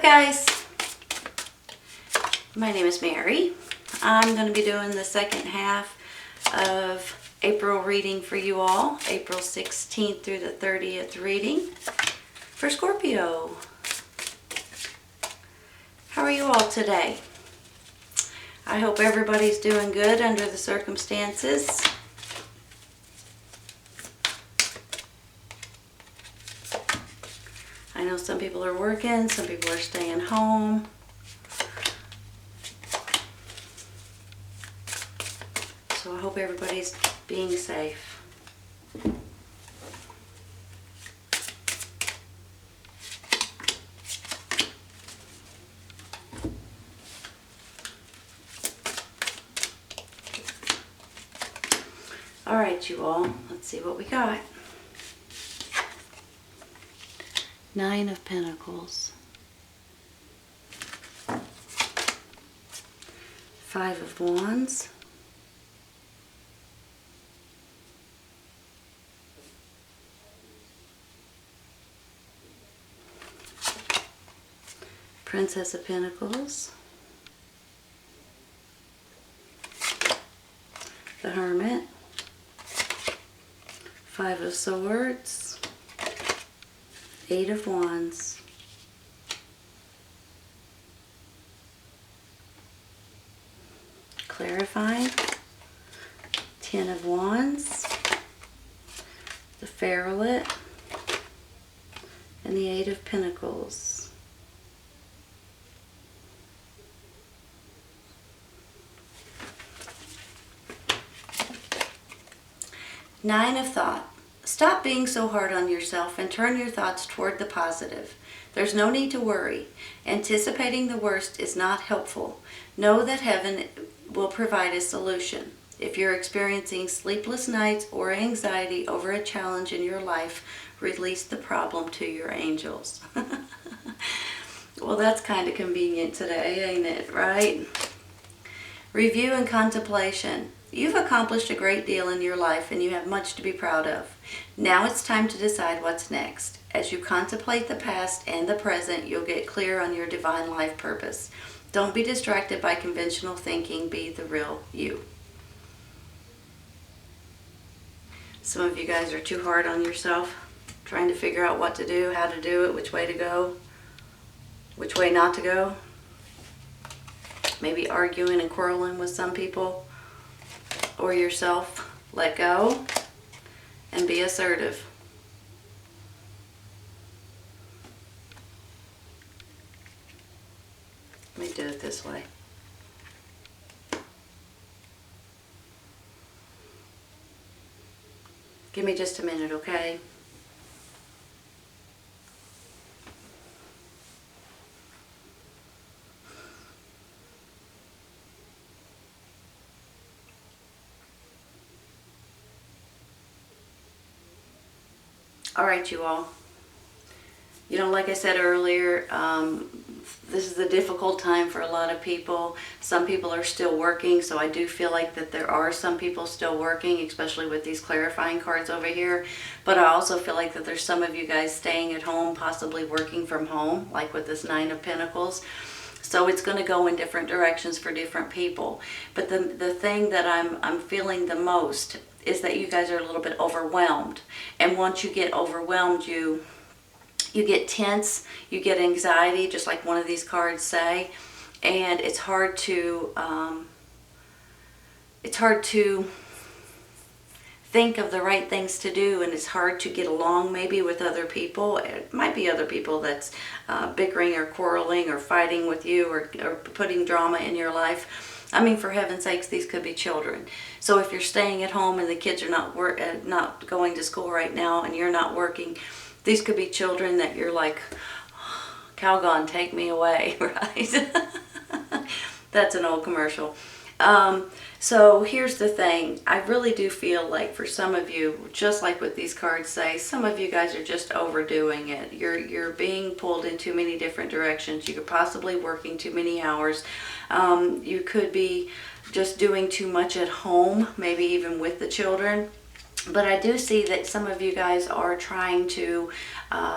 guys, my name is Mary. I'm going to be doing the second half of April reading for you all, April 16th through the 30th reading for Scorpio. How are you all today? I hope everybody's doing good under the circumstances. I know some people are working, some people are staying home. So I hope everybody's being safe. All right, you all, let's see what we got. Nine of Pentacles, Five of Wands, Princess of Pentacles, the Hermit, Five of Swords, Eight of Wands, clarifying, Ten of Wands, the Pharaoh, and the Eight of Pentacles. Nine of Thought. Stop being so hard on yourself and turn your thoughts toward the positive. There's no need to worry. Anticipating the worst is not helpful. Know that heaven will provide a solution. If you're experiencing sleepless nights or anxiety over a challenge in your life, release the problem to your angels. Well, that's kind of convenient today, ain't it, right? Review and contemplation. You've accomplished a great deal in your life and you have much to be proud of. Now it's time to decide what's next. As you contemplate the past and the present, you'll get clear on your divine life purpose. Don't be distracted by conventional thinking. Be the real you. Some of you guys are too hard on yourself, trying to figure out what to do, how to do it, which way to go, which way not to go. Maybe arguing and quarreling with some people or yourself. Let go and be assertive. Let me do it this way. Give me just a minute, okay? All right, you all. You know, like I said earlier, this is a difficult time for a lot of people. Some people are still working, so I do feel like that there are some people still working, especially with these clarifying cards over here. But I also feel like that there's some of you guys staying at home, possibly working from home, like with this Nine of Pentacles. So it's going to go in different directions for different people. But the thing that I'm feeling the most is that you guys are a little bit overwhelmed. And once you get overwhelmed, you get tense, you get anxiety, just like one of these cards say. And it's hard to think of the right things to do, and it's hard to get along maybe with other people. It might be other people that's bickering or quarreling or fighting with you or putting drama in your life. I mean, for heaven's sakes, these could be children. So if you're staying at home and the kids are not going to school right now and you're not working, these could be children that you're like, Calgon, take me away, right? That's an old commercial. So here's the thing. I really do feel like for some of you, just like what these cards say, some of you guys are just overdoing it. You're being pulled in too many different directions. You're possibly working too many hours. You could be just doing too much at home, maybe even with the children. But I do see that some of you guys are trying to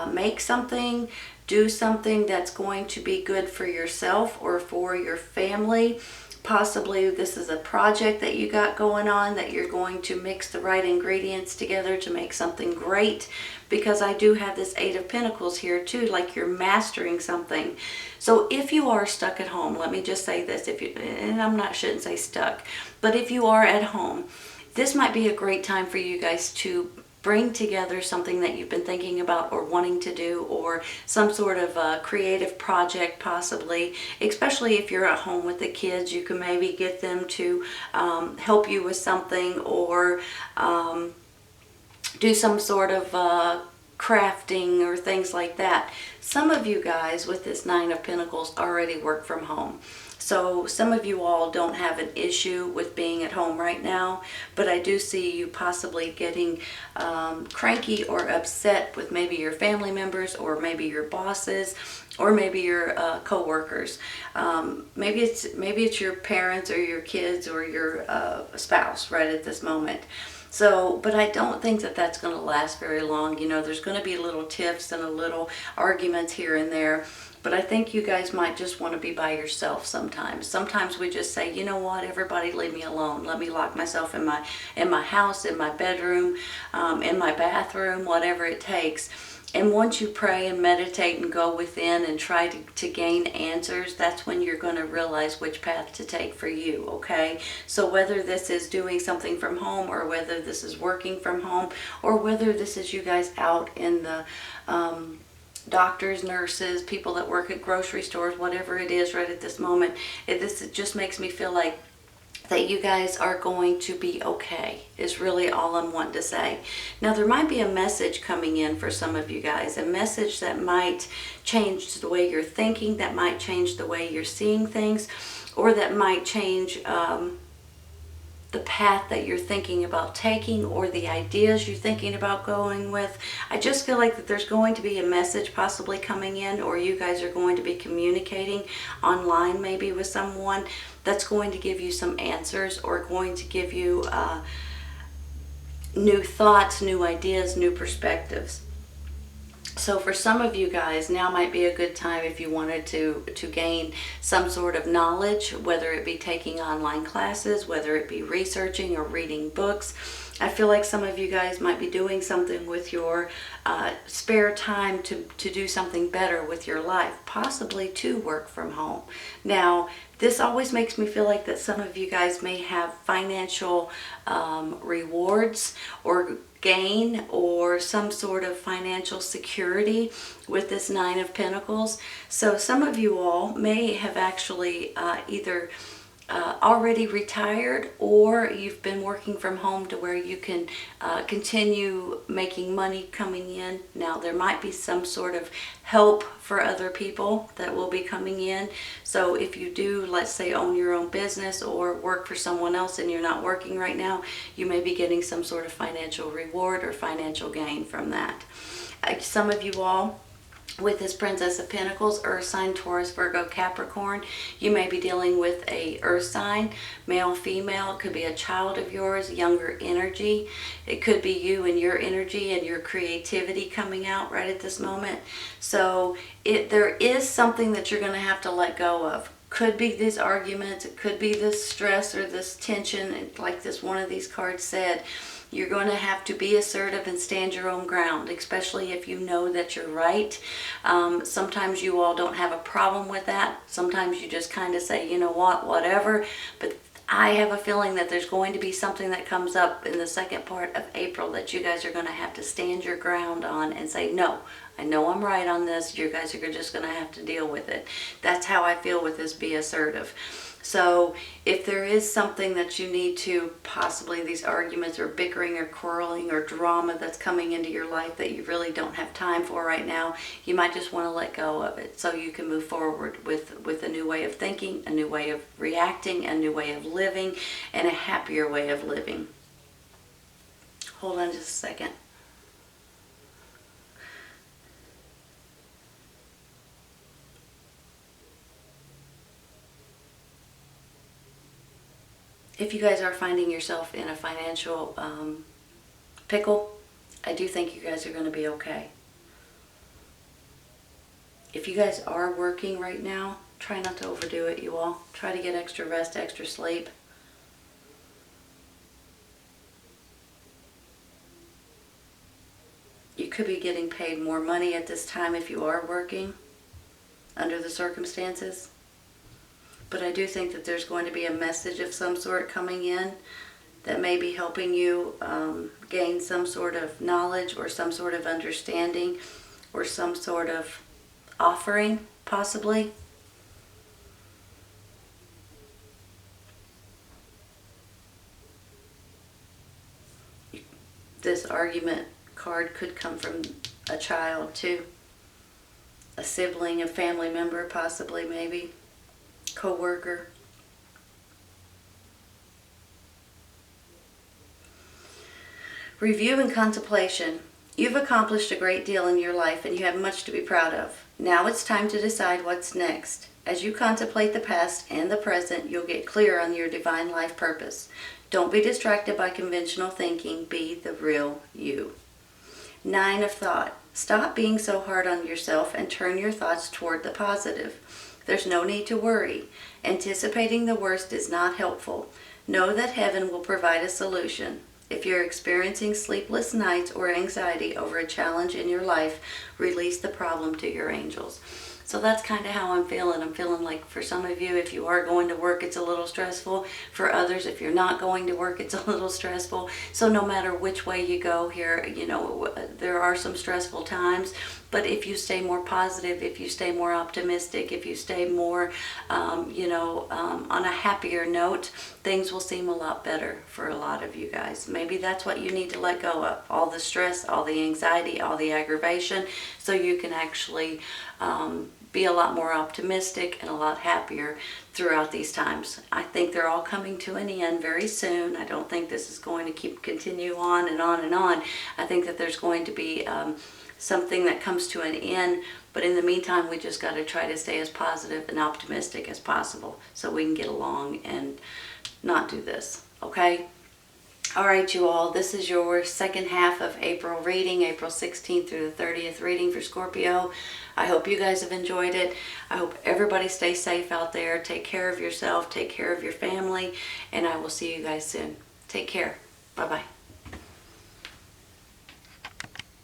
make something do something that's going to be good for yourself or for your family. Possibly this is a project that you got going on that you're going to mix the right ingredients together to make something great, because I do have this Eight of Pentacles here too, like you're mastering something. So if you are stuck at home, let me just say this, and shouldn't say stuck, but if you are at home, this might be a great time for you guys to bring together something that you've been thinking about or wanting to do, or some sort of a creative project possibly, especially if you're at home with the kids. You can maybe get them to help you with something, or do some sort of crafting or things like that. Some of you guys with this Nine of Pentacles already work from home. So some of you all don't have an issue with being at home right now, but I do see you possibly getting cranky or upset with maybe your family members, or maybe your bosses, or maybe your co-workers. Maybe it's your parents or your kids or your spouse right at this moment. So, but I don't think that that's going to last very long. You know, there's going to be little tiffs and a little arguments here and there. But I think you guys might just want to be by yourself sometimes. Sometimes we just say, you know what, everybody leave me alone. Let me lock myself in my house, in my bedroom, in my bathroom, whatever it takes. And once you pray and meditate and go within and try to gain answers, that's when you're going to realize which path to take for you, okay? So whether this is doing something from home, or whether this is working from home, or whether this is you guys out in the doctors, nurses, people that work at grocery stores, whatever it is right at this moment, it just makes me feel like that you guys are going to be okay, is really all I'm wanting to say. Now, there might be a message coming in for some of you guys, a message that might change the way you're thinking, that might change the way you're seeing things, or that might change the path that you're thinking about taking, or the ideas you're thinking about going with. I just feel like that there's going to be a message possibly coming in, or you guys are going to be communicating online maybe with someone that's going to give you some answers, or going to give you new thoughts, new ideas, new perspectives. So for some of you guys, now might be a good time if you wanted to gain some sort of knowledge, whether it be taking online classes, whether it be researching or reading books. I feel like some of you guys might be doing something with your spare time to do something better with your life, possibly to work from home. Now, this always makes me feel like that some of you guys may have financial rewards or gain, or some sort of financial security with this Nine of Pentacles. So some of you all may have actually either already retired, or you've been working from home to where you can continue making money coming in. Now, there might be some sort of help for other people that will be coming in. So if you do, let's say, own your own business or work for someone else and you're not working right now, you may be getting some sort of financial reward or financial gain from that. Some of you all with this Princess of Pentacles, Earth sign, Taurus, Virgo, Capricorn, you may be dealing with a earth sign, male, female. It could be a child of yours, younger energy. It could be you and your energy and your creativity coming out right at this moment. So there is something that you're going to have to let go of. Could be these arguments, it could be this stress or this tension, like this one of these cards said. You're going to have to be assertive and stand your own ground, especially if you know that you're right. Sometimes you all don't have a problem with that. Sometimes you just kind of say, you know what, whatever. But I have a feeling that there's going to be something that comes up in the second part of April that you guys are going to have to stand your ground on and say, no, I know I'm right on this. You guys are just going to have to deal with it. That's how I feel with this be assertive. So if there is something that you need to, possibly these arguments or bickering or quarreling or drama that's coming into your life that you really don't have time for right now, you might just want to let go of it so you can move forward with a new way of thinking, a new way of reacting, a new way of living, and a happier way of living. Hold on just a second. If you guys are finding yourself in a financial pickle, I do think you guys are going to be okay. If you guys are working right now, try not to overdo it, you all. Try to get extra rest, extra sleep. You could be getting paid more money at this time if you are working under the circumstances. But I do think that there's going to be a message of some sort coming in that may be helping you gain some sort of knowledge or some sort of understanding or some sort of offering, possibly. This argument card could come from a child too. A sibling, a family member, possibly, maybe. Co-worker. Review and contemplation. You've accomplished a great deal in your life and you have much to be proud of. Now it's time to decide what's next. As you contemplate the past and the present, you'll get clear on your divine life purpose. Don't be distracted by conventional thinking. Be the real you. 9 of thought. Stop being so hard on yourself and turn your thoughts toward the positive. There's no need to worry. Anticipating the worst is not helpful. Know that heaven will provide a solution. If you're experiencing sleepless nights or anxiety over a challenge in your life, release the problem to your angels. So that's kind of how I'm feeling. I'm feeling like for some of you, if you are going to work, it's a little stressful. For others, if you're not going to work, it's a little stressful. So no matter which way you go here, you know, there are some stressful times. But if you stay more positive, if you stay more optimistic, if you stay more, on a happier note, things will seem a lot better for a lot of you guys. Maybe that's what you need to let go of. All the stress, all the anxiety, all the aggravation, so you can actually be a lot more optimistic and a lot happier throughout these times. I think they're all coming to an end very soon. I don't think this is going to continue on and on and on. I think that there's going to be something that comes to an end, but in the meantime, we just got to try to stay as positive and optimistic as possible so we can get along and not do this, okay? All right, you all, this is your second half of April reading, April 16th through the 30th reading for Scorpio. I hope you guys have enjoyed it. I hope everybody stays safe out there. Take care of yourself, take care of your family, and I will see you guys soon. Take care. Bye-bye.